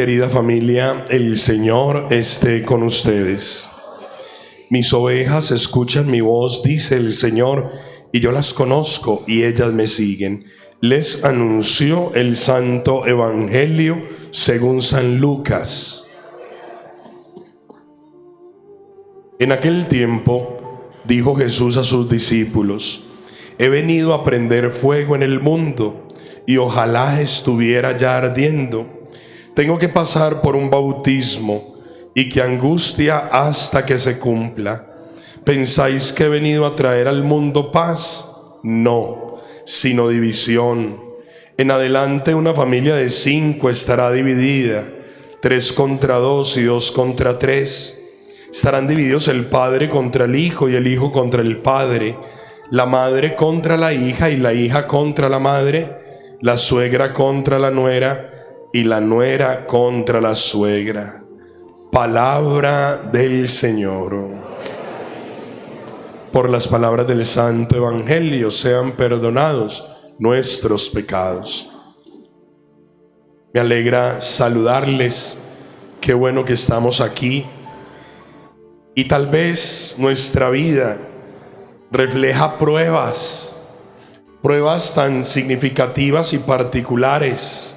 Querida familia, el Señor esté con ustedes. Mis ovejas escuchan mi voz, dice el Señor, y yo las conozco y ellas me siguen. Les anunció el Santo Evangelio según San Lucas. En aquel tiempo dijo Jesús a sus discípulos: he venido a prender fuego en el mundo y ojalá estuviera ya ardiendo. Tengo que pasar por un bautismo y que angustia hasta que se cumpla. ¿Pensáis que he venido a traer al mundo paz? No, sino división. En adelante una familia de 5 estará dividida, 3 contra 2 y 2 contra 3. Estarán divididos el padre contra el hijo y el hijo contra el padre, la madre contra la hija y la hija contra la madre, la suegra contra la nuera y la nuera contra la suegra. Palabra del Señor. Por las palabras del Santo Evangelio sean perdonados nuestros pecados. Me alegra saludarles, qué bueno que estamos aquí. Y tal vez nuestra vida refleja pruebas tan significativas y particulares,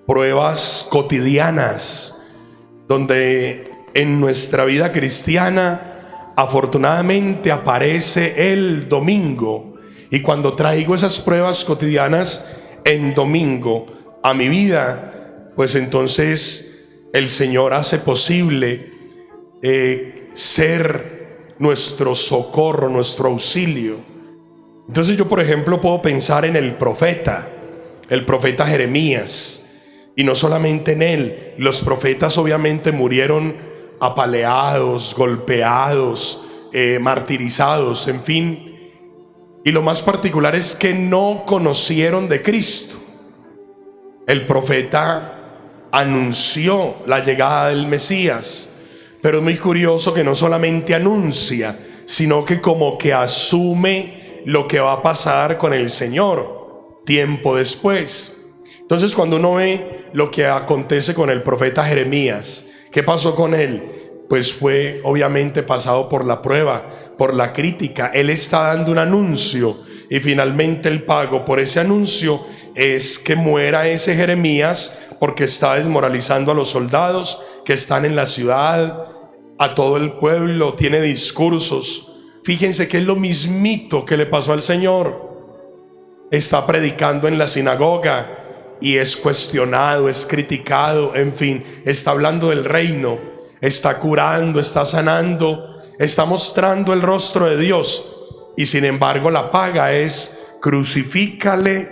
pruebas cotidianas, donde en nuestra vida cristiana afortunadamente aparece el domingo. Y cuando traigo esas pruebas cotidianas en domingo a mi vida, pues entonces el Señor hace posible ser nuestro socorro, nuestro auxilio. Entonces yo, por ejemplo, puedo pensar en el profeta Jeremías. Y no solamente en él, los profetas obviamente murieron apaleados, golpeados, martirizados, en fin. Y lo más particular es que no conocieron de Cristo. El profeta anunció la llegada del Mesías, pero es muy curioso que no solamente anuncia, sino que como que asume lo que va a pasar con el Señor tiempo después. Entonces, cuando uno ve lo que acontece con el profeta Jeremías, ¿qué pasó con él? Pues fue obviamente pasado por la prueba, por la crítica. Él está dando un anuncio y finalmente el pago por ese anuncio es que muera ese Jeremías, porque está desmoralizando a los soldados que están en la ciudad, a todo el pueblo, tiene discursos. Fíjense que es lo mismito que le pasó al Señor. Está predicando en la sinagoga y es cuestionado, es criticado, en fin, está hablando del reino, está curando, está sanando, está mostrando el rostro de Dios, y sin embargo la paga es crucifícale,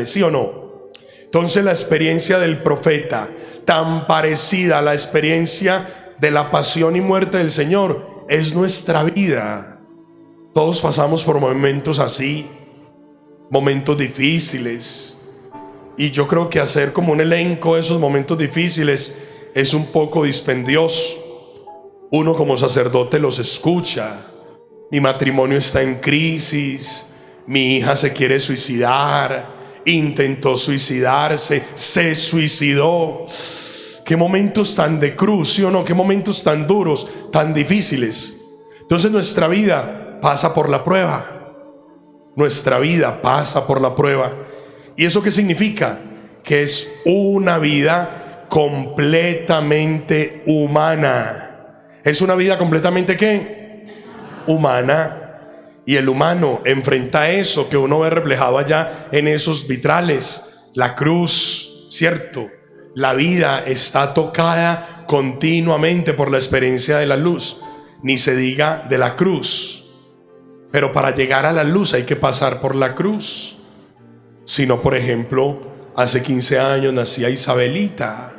¿sí o no? Entonces la experiencia del profeta, tan parecida a la experiencia de la pasión y muerte del Señor, es nuestra vida. Todos pasamos por momentos así, momentos difíciles. Y yo creo que hacer como un elenco de esos momentos difíciles es un poco dispendioso. Uno como sacerdote los escucha. Mi matrimonio está en crisis, mi hija se quiere suicidar, intentó suicidarse, se suicidó. Qué momentos tan de cruz, ¿sí o no? Qué momentos tan duros, tan difíciles. Entonces nuestra vida pasa por la prueba. Nuestra vida pasa por la prueba. ¿Y eso qué significa? Que es una vida completamente humana. ¿Es una vida completamente qué? Humana. Y el humano enfrenta eso que uno ve reflejado allá en esos vitrales. La cruz, ¿cierto? La vida está tocada continuamente por la experiencia de la luz. Ni se diga de la cruz. Pero para llegar a la luz hay que pasar por la cruz. Si no, por ejemplo, hace 15 años nacía Isabelita.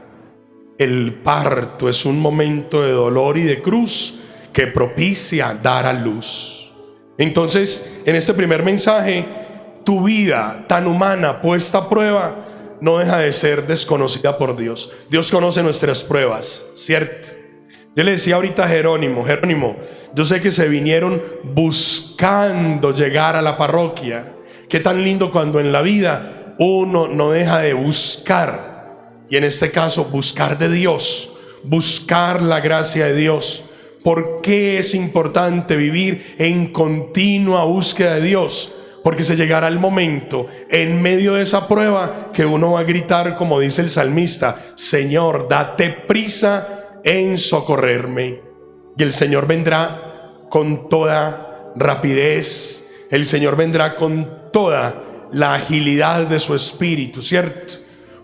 El parto es un momento de dolor y de cruz que propicia dar a luz. Entonces, en este primer mensaje, tu vida tan humana puesta a prueba no deja de ser desconocida por Dios. Dios conoce nuestras pruebas, ¿cierto? Yo le decía ahorita a Jerónimo, yo sé que se vinieron buscando llegar a la parroquia. Qué tan lindo cuando en la vida uno no deja de buscar y en este caso buscar de Dios, buscar la gracia de Dios. ¿Por qué es importante vivir en continua búsqueda de Dios? Porque se llegará el momento en medio de esa prueba que uno va a gritar, como dice el salmista: Señor, date prisa en socorrerme. Y el Señor vendrá con toda rapidez, el Señor vendrá con toda la agilidad de su espíritu, ¿cierto?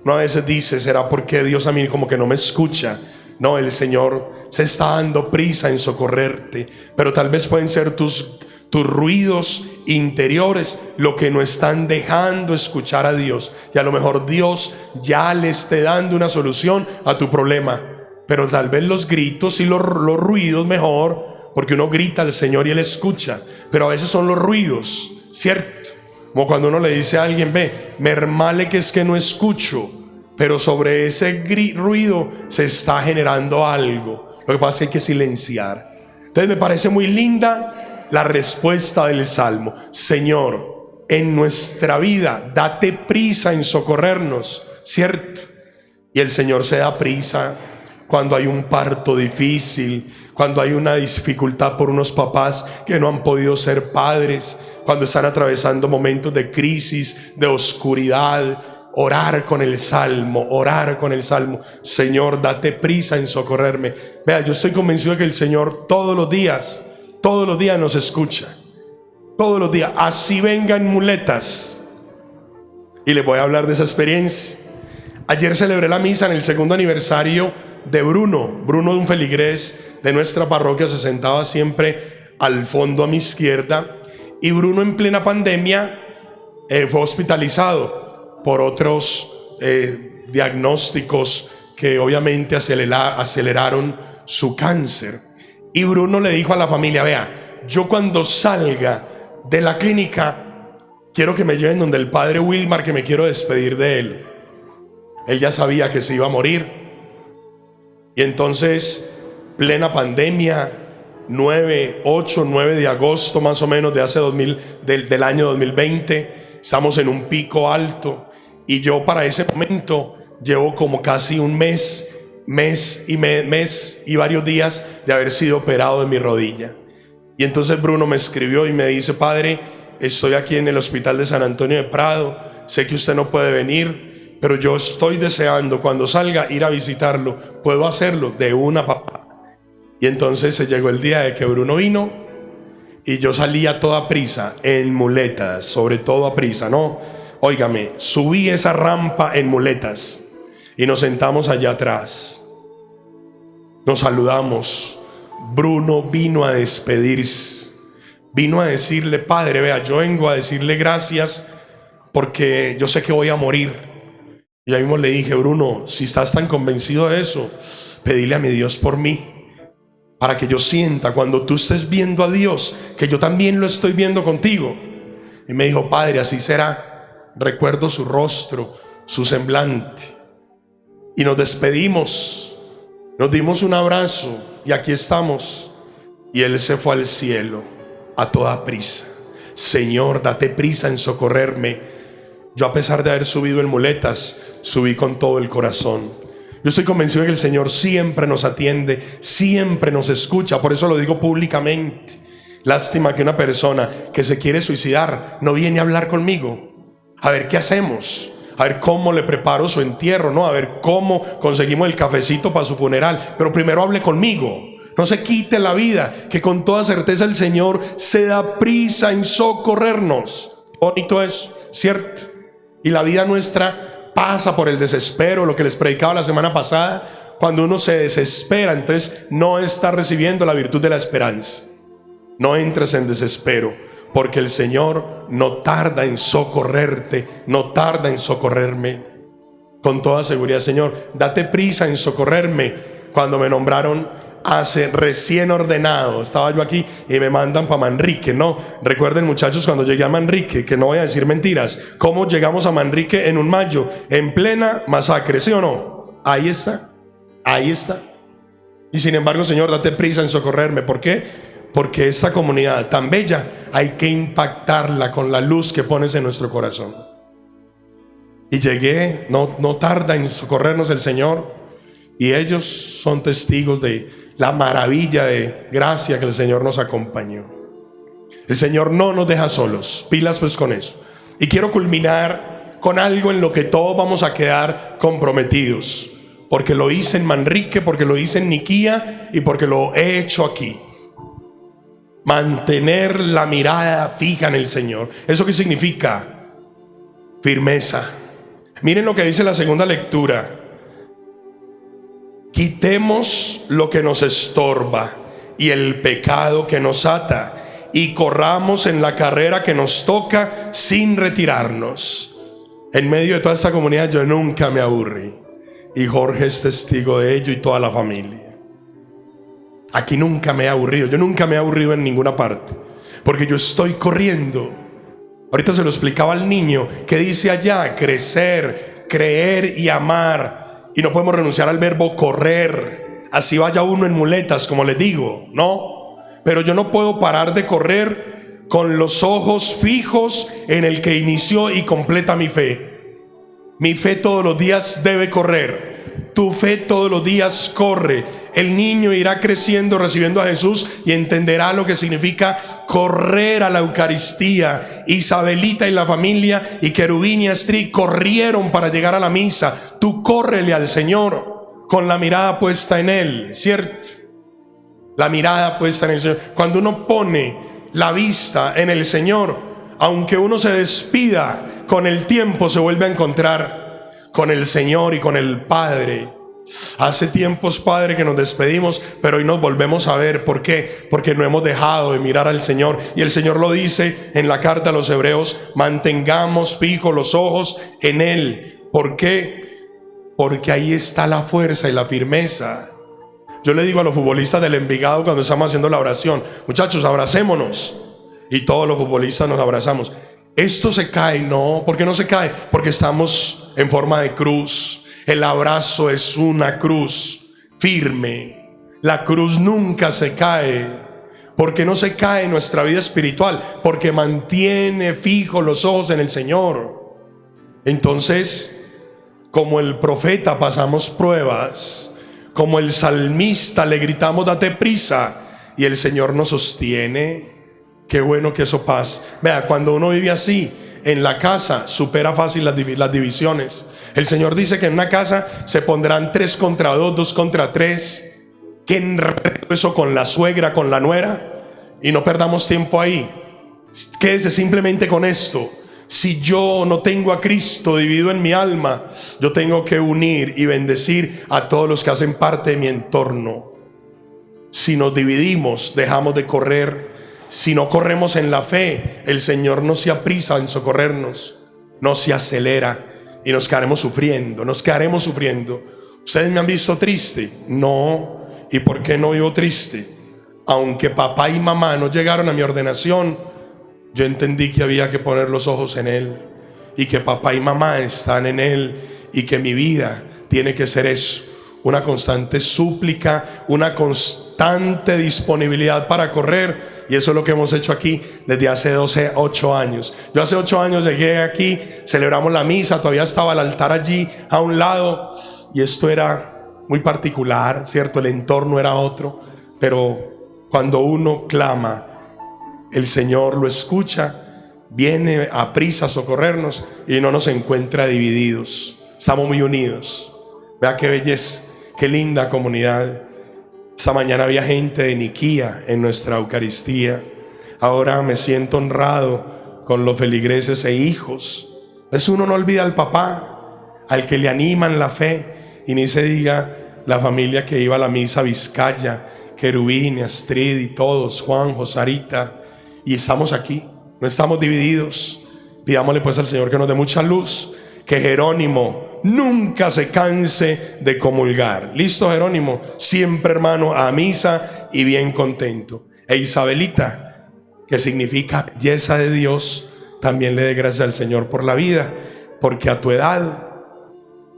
Uno a veces dice: ¿será porque Dios a mí como que no me escucha? No, el Señor se está dando prisa en socorrerte, pero tal vez pueden ser tus ruidos interiores lo que no están dejando escuchar a Dios, y a lo mejor Dios ya le esté dando una solución a tu problema, pero tal vez los gritos y los ruidos mejor, porque uno grita al Señor y Él escucha, pero a veces son los ruidos, ¿cierto? Como cuando uno le dice a alguien: ve, mermale que es que no escucho, pero sobre ese ruido se está generando algo. Lo que pasa es que hay que silenciar. Entonces me parece muy linda la respuesta del Salmo: Señor, en nuestra vida date prisa en socorrernos, ¿cierto? Y el Señor se da prisa cuando hay un parto difícil, cuando hay una dificultad por unos papás que no han podido ser padres, cuando están atravesando momentos de crisis, de oscuridad. Orar con el Salmo, orar con el Salmo: Señor, date prisa en socorrerme. Vea, yo estoy convencido de que el Señor todos los días nos escucha, todos los días, así vengan muletas. Y les voy a hablar de esa experiencia. Ayer celebré la misa en el segundo aniversario de Bruno, un feligrés de nuestra parroquia. Se sentaba siempre al fondo a mi izquierda, y Bruno, en plena pandemia, fue hospitalizado por otros diagnósticos que obviamente aceleraron su cáncer. Y Bruno le dijo a la familia: vea, yo cuando salga de la clínica quiero que me lleven donde el padre Wilmar, que me quiero despedir de él. Él ya sabía que se iba a morir. Y entonces, plena pandemia, 9 de agosto más o menos del año 2020, estamos en un pico alto. Y yo para ese momento llevo como casi un mes y varios días de haber sido operado de mi rodilla. Y entonces Bruno me escribió y me dice: padre, estoy aquí en el hospital de San Antonio de Prado, sé que usted no puede venir, pero yo estoy deseando cuando salga ir a visitarlo. ¿Puedo hacerlo? De una, papá. Y entonces se llegó el día de que Bruno vino, y yo salí a toda prisa, en muletas, sobre todo a prisa, ¿no? Óigame, subí esa rampa en muletas y nos sentamos allá atrás. Nos saludamos. Bruno vino a despedirse, vino a decirle: padre, vea, yo vengo a decirle gracias porque yo sé que voy a morir. Y yo mismo le dije: Bruno, si estás tan convencido de eso, pedile a mi Dios por mí, para que yo sienta cuando tú estés viendo a Dios que yo también lo estoy viendo contigo. Y me dijo: padre, así será. Recuerdo su rostro, su semblante, y nos despedimos, nos dimos un abrazo, y aquí estamos. Y él se fue al cielo a toda prisa. Señor, date prisa en socorrerme. Yo, a pesar de haber subido en muletas, subí con todo el corazón. Yo estoy convencido de que el Señor siempre nos atiende, siempre nos escucha. Por eso lo digo públicamente. Lástima que una persona que se quiere suicidar no viene a hablar conmigo. A ver qué hacemos, a ver cómo le preparo su entierro, ¿no? A ver cómo conseguimos el cafecito para su funeral. Pero primero hable conmigo. No se quite la vida, que con toda certeza el Señor se da prisa en socorrernos. Bonito es, ¿cierto? Y la vida nuestra pasa por el desespero, lo que les predicaba la semana pasada. Cuando uno se desespera, entonces no está recibiendo la virtud de la esperanza. No entres en desespero, porque el Señor no tarda en socorrerte, no tarda en socorrerme. Con toda seguridad: Señor, date prisa en socorrerme. Cuando me nombraron recién ordenado, estaba yo aquí y me mandan para Manrique, ¿no? Recuerden, muchachos, cuando llegué a Manrique, que no voy a decir mentiras, cómo llegamos a Manrique en un mayo, en plena masacre, ¿sí o no? Ahí está, ahí está. Y sin embargo, Señor, date prisa en socorrerme. ¿Por qué? Porque esta comunidad tan bella hay que impactarla con la luz que pones en nuestro corazón. Y llegué, no tarda en socorrernos el Señor, y ellos son testigos de la maravilla de gracia que el Señor nos acompañó. El Señor no nos deja solos, pilas pues con eso. Y quiero culminar con algo en lo que todos vamos a quedar comprometidos, porque lo hice en Manrique, porque lo hice en Niquía y porque lo he hecho aquí. Mantener la mirada fija en el Señor. ¿Eso qué significa? Firmeza. Miren lo que dice la segunda lectura. Quitemos lo que nos estorba y el pecado que nos ata, y corramos en la carrera que nos toca sin retirarnos. En medio de toda esta comunidad yo nunca me aburrí, y Jorge es testigo de ello y toda la familia. Aquí nunca me he aburrido, yo nunca me he aburrido en ninguna parte, porque yo estoy corriendo. Ahorita se lo explicaba al niño que dice allá: crecer, creer y amar. Y no podemos renunciar al verbo correr, así vaya uno en muletas, como les digo, ¿no? Pero yo no puedo parar de correr con los ojos fijos en el que inició y completa mi fe. Mi fe todos los días debe correr. Tu fe todos los días corre. El niño irá creciendo recibiendo a Jesús y entenderá lo que significa correr a la Eucaristía. Isabelita y la familia y Querubín y Astrid corrieron para llegar a la misa. Tú córrele al Señor con la mirada puesta en Él, ¿cierto? La mirada puesta en el Señor. Cuando uno pone la vista en el Señor, aunque uno se despida, con el tiempo se vuelve a encontrar con el Señor y con el Padre. Hace tiempos, Padre, que nos despedimos, pero hoy nos volvemos a ver. ¿Por qué? Porque no hemos dejado de mirar al Señor. Y el Señor lo dice en la carta a los Hebreos: mantengamos fijos los ojos en Él. ¿Por qué? Porque ahí está la fuerza y la firmeza. Yo le digo a los futbolistas del Envigado cuando estamos haciendo la oración: muchachos, abracémonos. Y todos los futbolistas nos abrazamos. Esto se cae, no. ¿Por qué no se cae? Porque estamos en forma de cruz. El abrazo es una cruz firme. La cruz nunca se cae. ¿Por qué no se cae en nuestra vida espiritual? Porque mantiene fijos los ojos en el Señor. Entonces, como el profeta pasamos pruebas, como el salmista le gritamos: date prisa, y el Señor nos sostiene. Qué bueno que eso pase. Vea, cuando uno vive así en la casa, supera fácil las divisiones. El Señor dice que en una casa se pondrán 3 contra 2, 2 contra 3. ¿Qué enredo eso con la suegra, con la nuera? Y no perdamos tiempo ahí. Quédese simplemente con esto: si yo no tengo a Cristo dividido en mi alma, yo tengo que unir y bendecir a todos los que hacen parte de mi entorno. Si nos dividimos, dejamos de correr. Si no corremos en la fe, el Señor no se aprisa en socorrernos, no se acelera, y nos quedaremos sufriendo, ¿Ustedes me han visto triste? No. ¿Y por qué no vivo triste? Aunque papá y mamá no llegaron a mi ordenación, yo entendí que había que poner los ojos en Él, y que papá y mamá están en Él, y que mi vida tiene que ser eso: una constante súplica, una constante disponibilidad para correr. Y eso es lo que hemos hecho aquí desde hace 8 años. Yo hace 8 años llegué aquí, celebramos la misa, todavía estaba el altar allí a un lado, y esto era muy particular, ¿cierto? El entorno era otro, pero cuando uno clama, el Señor lo escucha, viene a prisa a socorrernos y no nos encuentra divididos. Estamos muy unidos. Vea qué belleza, qué linda comunidad. Esta mañana había gente de Niquía en nuestra Eucaristía. Ahora me siento honrado con los feligreses e hijos. Entonces uno no olvida al papá, al que le animan la fe, y ni se diga la familia que iba a la misa: Vizcaya, Querubín, Astrid y todos, Juanjo, Sarita. Y estamos aquí, no estamos divididos. Pidámosle pues al Señor que nos dé mucha luz, que Jerónimo nunca se canse de comulgar. ¿Listo, Jerónimo? Siempre, hermano, a misa y bien contento. E Isabelita, que significa belleza de Dios, también le dé gracias al Señor por la vida, porque a tu edad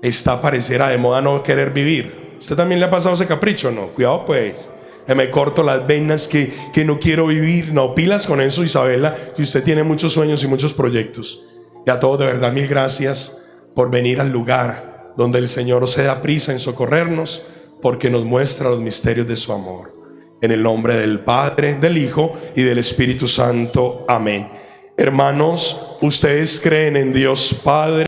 está parecerá de moda no querer vivir. ¿Usted también le ha pasado ese capricho? No, cuidado pues, que me corto las venas, que no quiero vivir. No, pilas con eso, Isabela, que usted tiene muchos sueños y muchos proyectos. Y a todos de verdad mil gracias por venir al lugar donde el Señor se da prisa en socorrernos, porque nos muestra los misterios de su amor. En el nombre del Padre, del Hijo y del Espíritu Santo. Amén. Hermanos, ¿ustedes creen en Dios Padre,